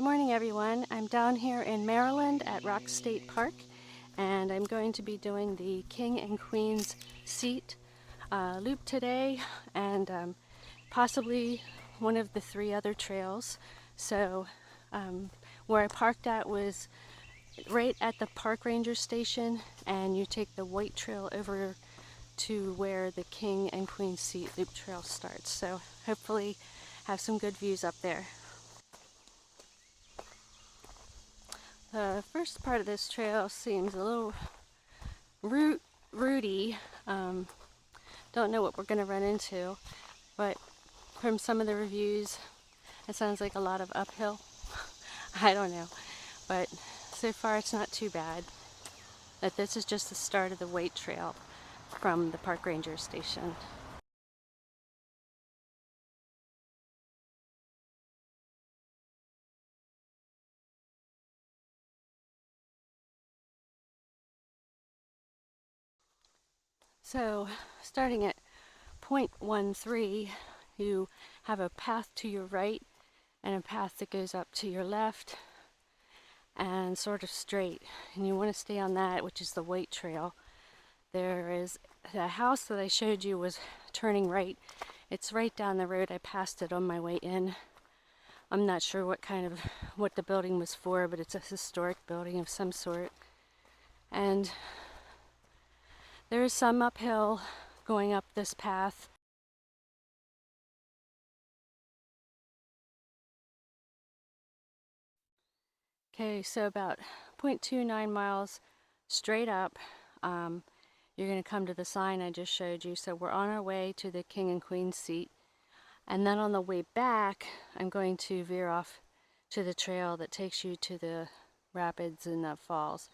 Good morning, everyone. I'm down here in Maryland at Rock State Park, and I'm going to be doing the King and Queen's Seat loop today, and possibly one of the 3 other trails. So where I parked at was right at the park ranger station, and you take the white trail over to where the King and Queen Seat loop trail starts. So hopefully have some good views up there. The first part of this trail seems a little rooty. Don't know what we're going to run into, but from some of the reviews, it sounds like a lot of uphill. I don't know, but so far it's not too bad. But this is just the start of the weight trail from the park ranger station. So starting at point 13, you have a path to your right and a path that goes up to your left and sort of straight, and you want to stay on that, which is the weight trail. There is the house that I showed you was turning right. It's right down the road. I passed it on my way in. I'm not sure what the building was for, but it's a historic building of some sort. And there is some uphill going up this path. Okay, so about 0.29 miles straight up, you're going to come to the sign I just showed you. So we're on our way to the King and Queen Seat. And then on the way back, I'm going to veer off to the trail that takes you to the rapids and the falls.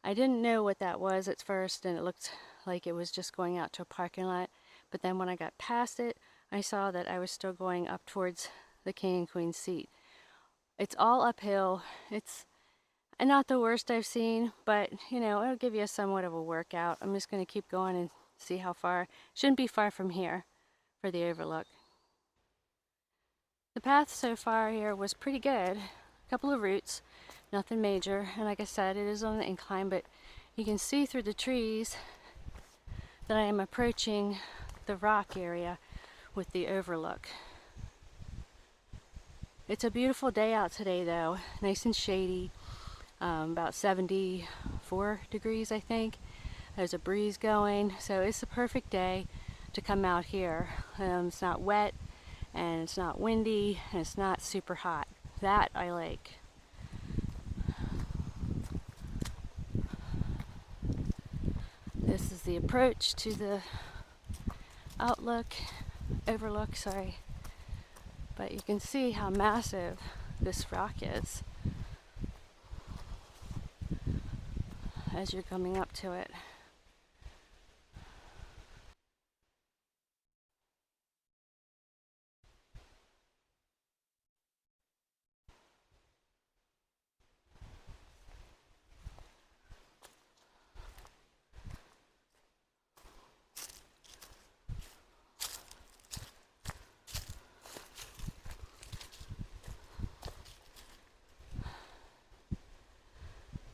I didn't know what that was at first, and it looked like it was just going out to a parking lot. But then when I got past it, I saw that I was still going up towards the King and Queen Seat. It's all uphill. It's not the worst I've seen, but you know, it'll give you somewhat of a workout. I'm just going to keep going and see how far. Shouldn't be far from here for the overlook. The path so far here was pretty good. A couple of roots, nothing major, and like I said, it is on an incline, but you can see through the trees that I am approaching the rock area with the overlook. It's a beautiful day out today though, nice and shady, about 74 degrees I think. There's a breeze going, so it's the perfect day to come out here. It's not wet, and it's not windy, and it's not super hot. That I like. This is the approach to the overlook, sorry. But you can see how massive this rock is as you're coming up to it.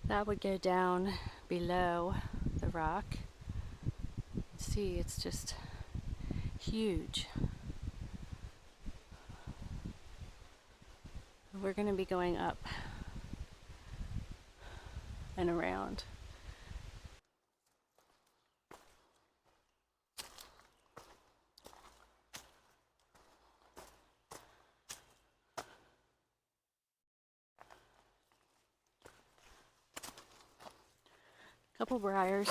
That would go down below the rock. See, it's just huge. We're going to be going up and around. Couple briars.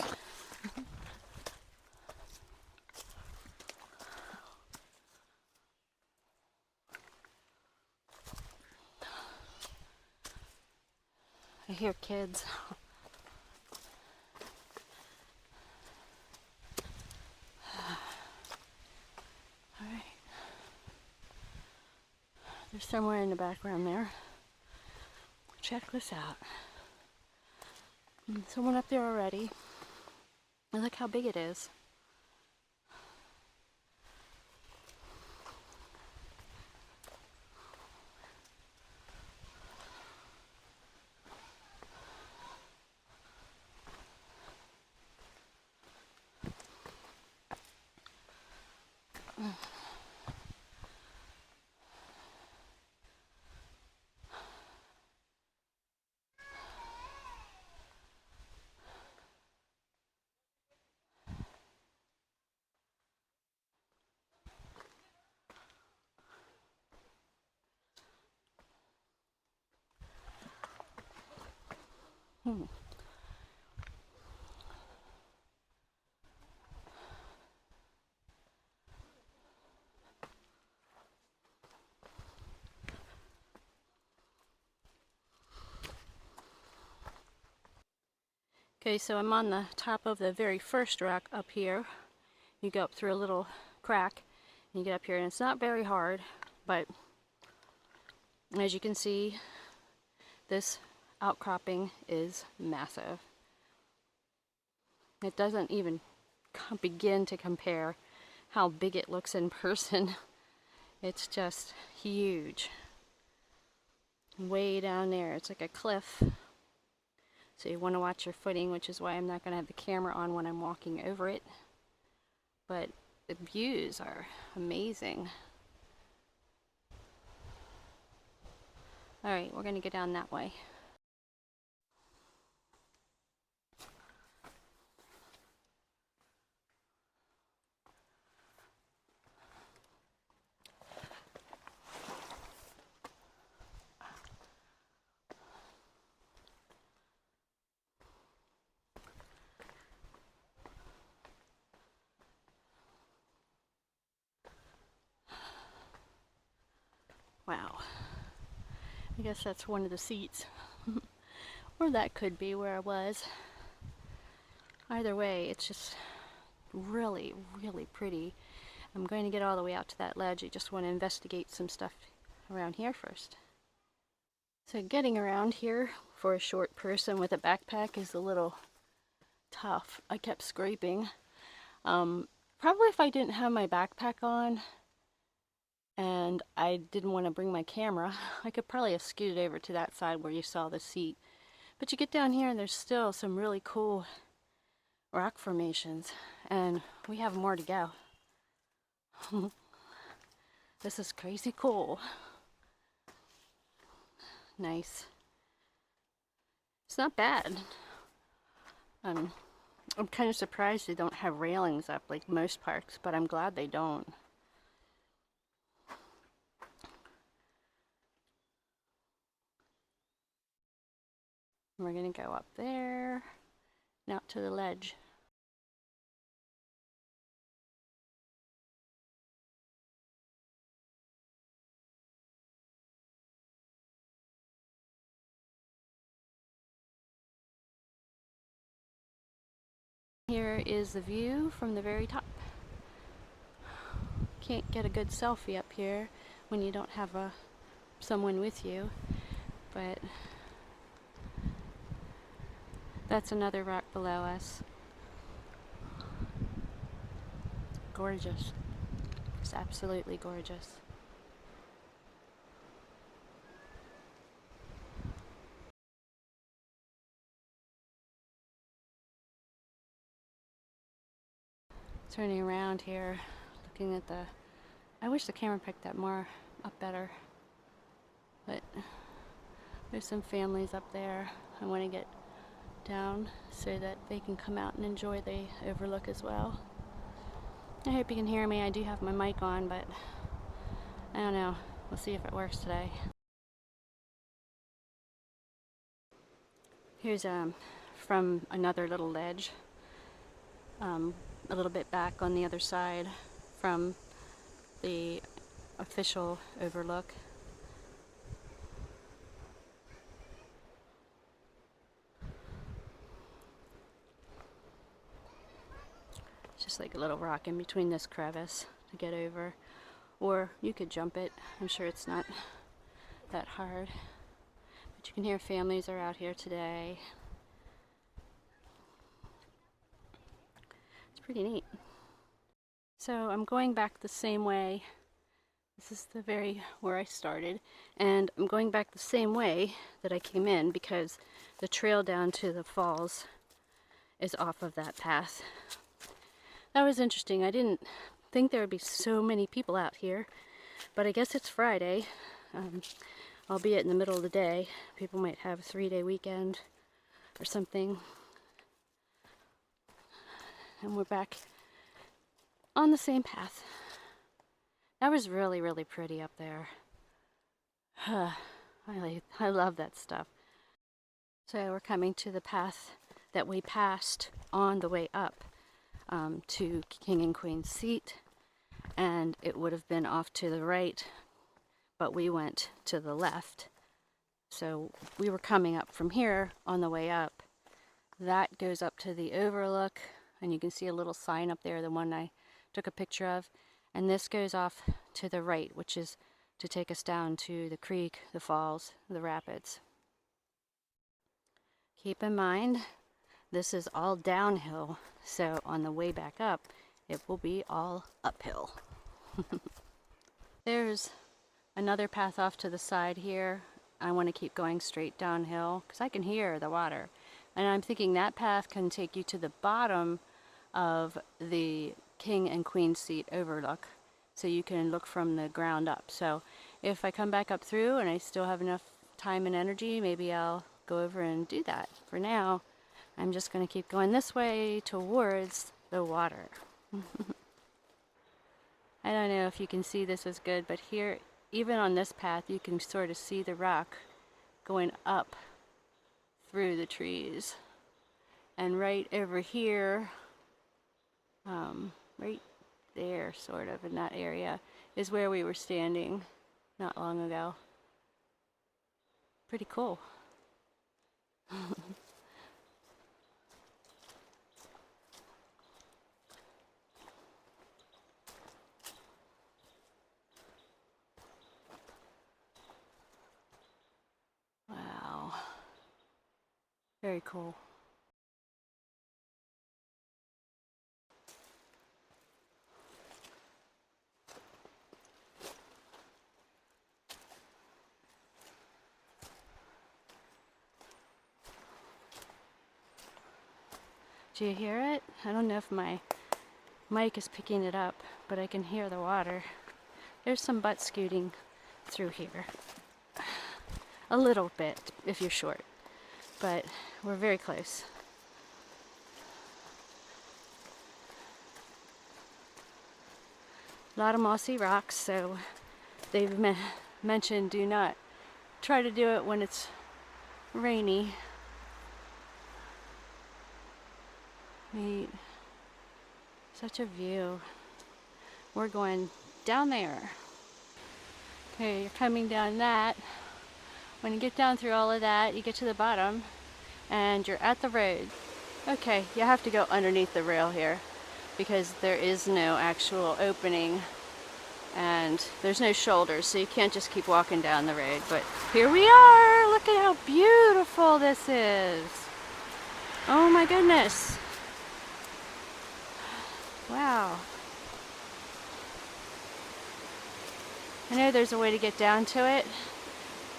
I hear kids. All right. There's somewhere in the background there. Check this out. Someone up there already. And look how big it is. Okay, so I'm on the top of the very first rock up here. You go up through a little crack and you get up here, and it's not very hard, but as you can see, this outcropping is massive. It doesn't even begin to compare how big it looks in person. It's just huge. Way down there, it's like a cliff. So you want to watch your footing, which is why I'm not going to have the camera on when I'm walking over it. But the views are amazing. Alright, we're going to go down that way. Wow. I guess that's one of the seats. Or that could be where I was. Either way, it's just really, really pretty. I'm going to get all the way out to that ledge. I just want to investigate some stuff around here first. So getting around here for a short person with a backpack is a little tough. I kept scraping. Probably if I didn't have my backpack on and I didn't want to bring my camera, I could probably have scooted over to that side where you saw the seat. But you get down here and there's still some really cool rock formations, and we have more to go. This is crazy cool. Nice. It's not bad. I'm kind of surprised they don't have railings up like most parks, but I'm glad they don't. We're gonna go up there and out to the ledge. Here is the view from the very top. Can't get a good selfie up here when you don't have someone with you, but that's another rock below us. Gorgeous. It's absolutely gorgeous. Turning around here, looking at I wish the camera picked that more up better, but there's some families up there. I want to get down so that they can come out and enjoy the overlook as well. I hope you can hear me. I do have my mic on, but I don't know. We'll see if it works today. Here's from another little ledge, a little bit back on the other side from the official overlook. It's just like a little rock in between this crevice to get over, or you could jump it. I'm sure it's not that hard, but you can hear families are out here today. It's pretty neat. So I'm going back the same way. This is the very where I started, and I'm going back the same way that I came in because the trail down to the falls is off of that path. That was interesting. I didn't think there would be so many people out here, but I guess it's Friday, albeit in the middle of the day. People might have a 3-day weekend or something. And we're back on the same path. That was really, really pretty up there. I love that stuff. So we're coming to the path that we passed on the way up to King and Queen's seat, and it would have been off to the right, but we went to the left. So we were coming up from here on the way up. That goes up to the overlook, and you can see a little sign up there, the one I took a picture of. And this goes off to the right, which is to take us down to the creek, the falls, the rapids. Keep in mind, this is all downhill, so on the way back up, it will be all uphill. There's another path off to the side here. I want to keep going straight downhill because I can hear the water. And I'm thinking that path can take you to the bottom of the King and Queen seat overlook, so you can look from the ground up. So if I come back up through and I still have enough time and energy, maybe I'll go over and do that. For now, I'm just going to keep going this way towards the water. I don't know if you can see this as good, but here, even on this path, you can sort of see the rock going up through the trees. And right over here, right there, sort of, in that area, is where we were standing not long ago. Pretty cool. Wow. Very cool. Do you hear it? I don't know if my mic is picking it up, but I can hear the water. There's some butt scooting through here. A little bit, if you're short, but we're very close. A lot of mossy rocks, so they've mentioned do not try to do it when it's rainy. Neat. Such a view. We're going down there. Okay, you're coming down that. When you get down through all of that, you get to the bottom and you're at the road. Okay, you have to go underneath the rail here because there is no actual opening and there's no shoulders, so you can't just keep walking down the road. But here we are! Look at how beautiful this is! Oh my goodness! Wow. I know there's a way to get down to it,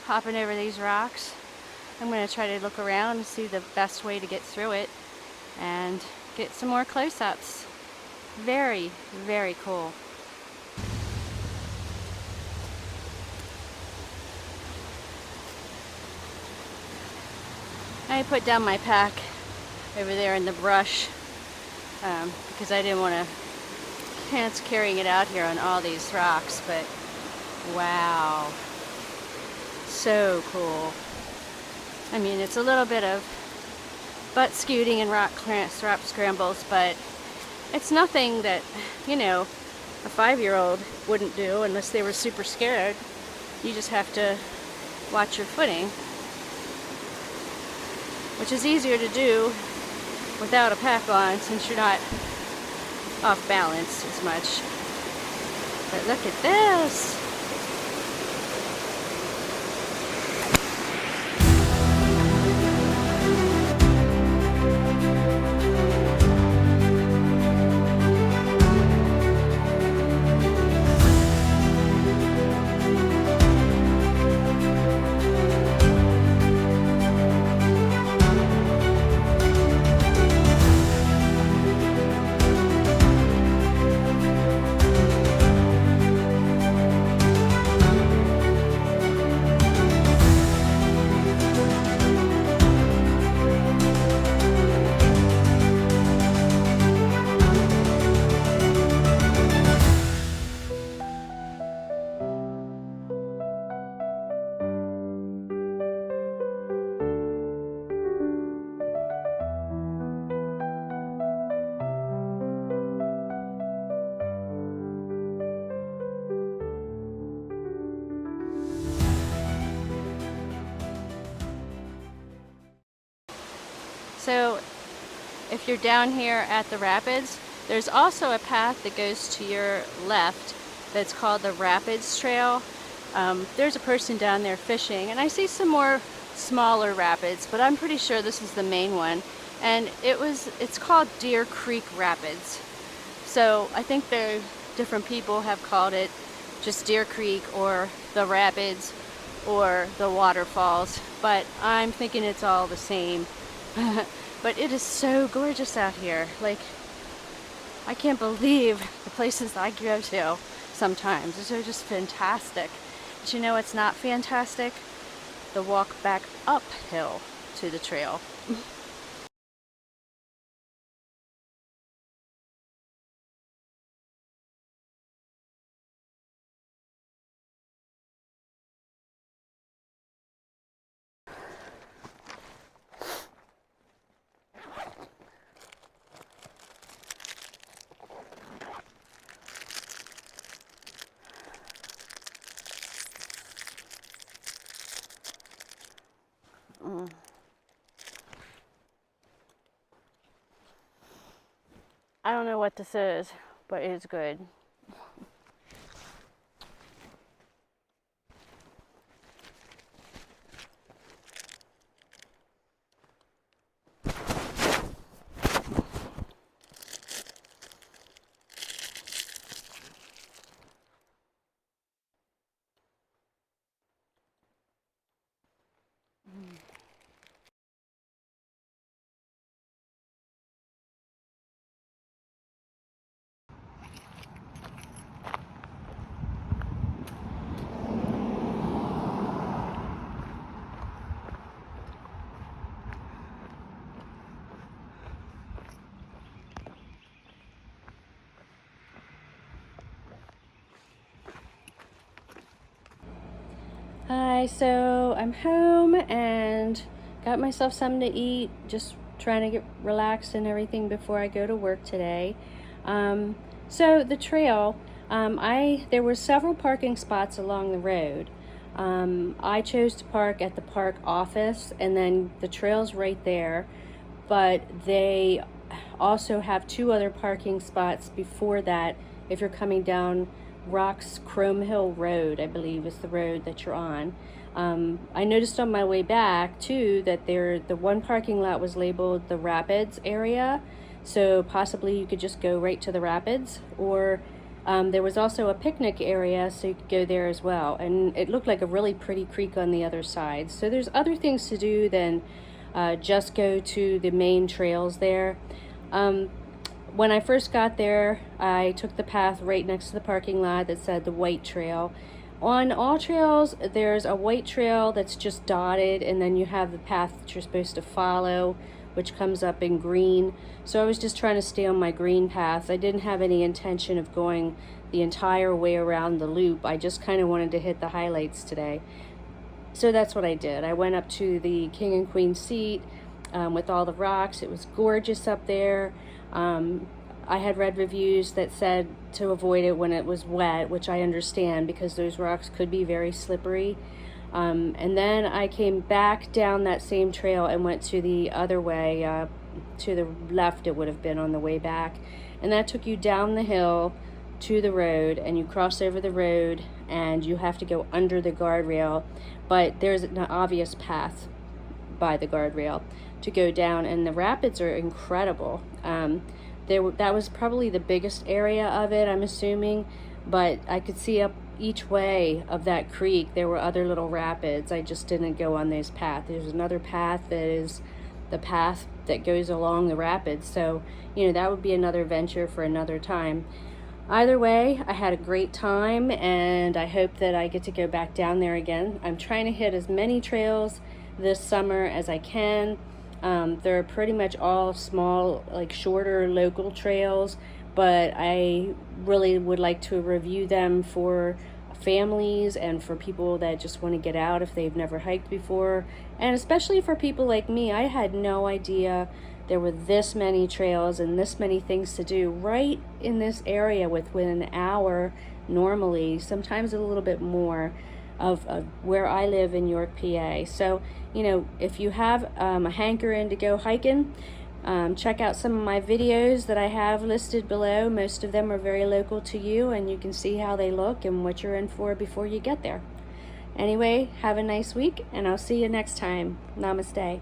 hopping over these rocks. I'm going to try to look around and see the best way to get through it and get some more close-ups. Very, very cool. I put down my pack over there in the brush because I didn't want to chance carrying it out here on all these rocks, but wow, so cool. I mean, it's a little bit of butt scooting and rock scrambles, but it's nothing that, you know, a 5-year-old wouldn't do unless they were super scared. You just have to watch your footing, which is easier to do without a pack on since you're not off balance as much. But look at this! so if you're down here at the rapids, there's also a path that goes to your left that's called the Rapids Trail. There's a person down there fishing, and I see some more smaller rapids, but I'm pretty sure this is the main one. And it's called Deer Creek Rapids. So I think different people have called it just Deer Creek or the Rapids or the waterfalls, but I'm thinking it's all the same. But it is so gorgeous out here. Like, I can't believe the places I go to sometimes. They're just fantastic. But you know what's not fantastic? The walk back uphill to the trail. I don't know what this is, but it's good. Hi, so I'm home and got myself something to eat, just trying to get relaxed and everything before I go to work today. So the trail, there were several parking spots along the road. I chose to park at the park office, and then the trail's right there, but they also have two other parking spots before that if you're coming down Rocks Chrome Hill Road, I believe is the road that you're on. I noticed on my way back too that the one parking lot was labeled the Rapids area, so possibly you could just go right to the Rapids, or there was also a picnic area, so you could go there as well, and it looked like a really pretty creek on the other side. So there's other things to do than just go to the main trails there. When I first got there, I took the path right next to the parking lot that said the White Trail. On all trails, there's a white trail that's just dotted, and then you have the path that you're supposed to follow, which comes up in green. So I was just trying to stay on my green path. I didn't have any intention of going the entire way around the loop. I just kind of wanted to hit the highlights today. So that's what I did. I went up to the King and Queen seat with all the rocks. It was gorgeous up there. I had read reviews that said to avoid it when it was wet, which I understand because those rocks could be very slippery. And then I came back down that same trail and went to the other way, to the left it would have been on the way back. And that took you down the hill to the road, and you cross over the road and you have to go under the guardrail. But there's an obvious path by the guardrail to go down, and the rapids are incredible. That was probably the biggest area of it, I'm assuming, but I could see up each way of that creek there were other little rapids. I just didn't go on this path. There's another path that is the path that goes along the rapids, so you know, that would be another venture for another time. Either way, I had a great time, and I hope that I get to go back down there again. I'm trying to hit as many trails this summer as I can. They're pretty much all small, like shorter local trails, but I really would like to review them for families and for people that just want to get out if they've never hiked before, and especially for people like me. I had no idea there were this many trails and this many things to do right in this area within an hour normally, sometimes a little bit more. of where I live in York, PA. So, you know, if you have a hankering to go hiking, check out some of my videos that I have listed below. Most of them are very local to you, and you can see how they look and what you're in for before you get there. Anyway, have a nice week, and I'll see you next time. Namaste.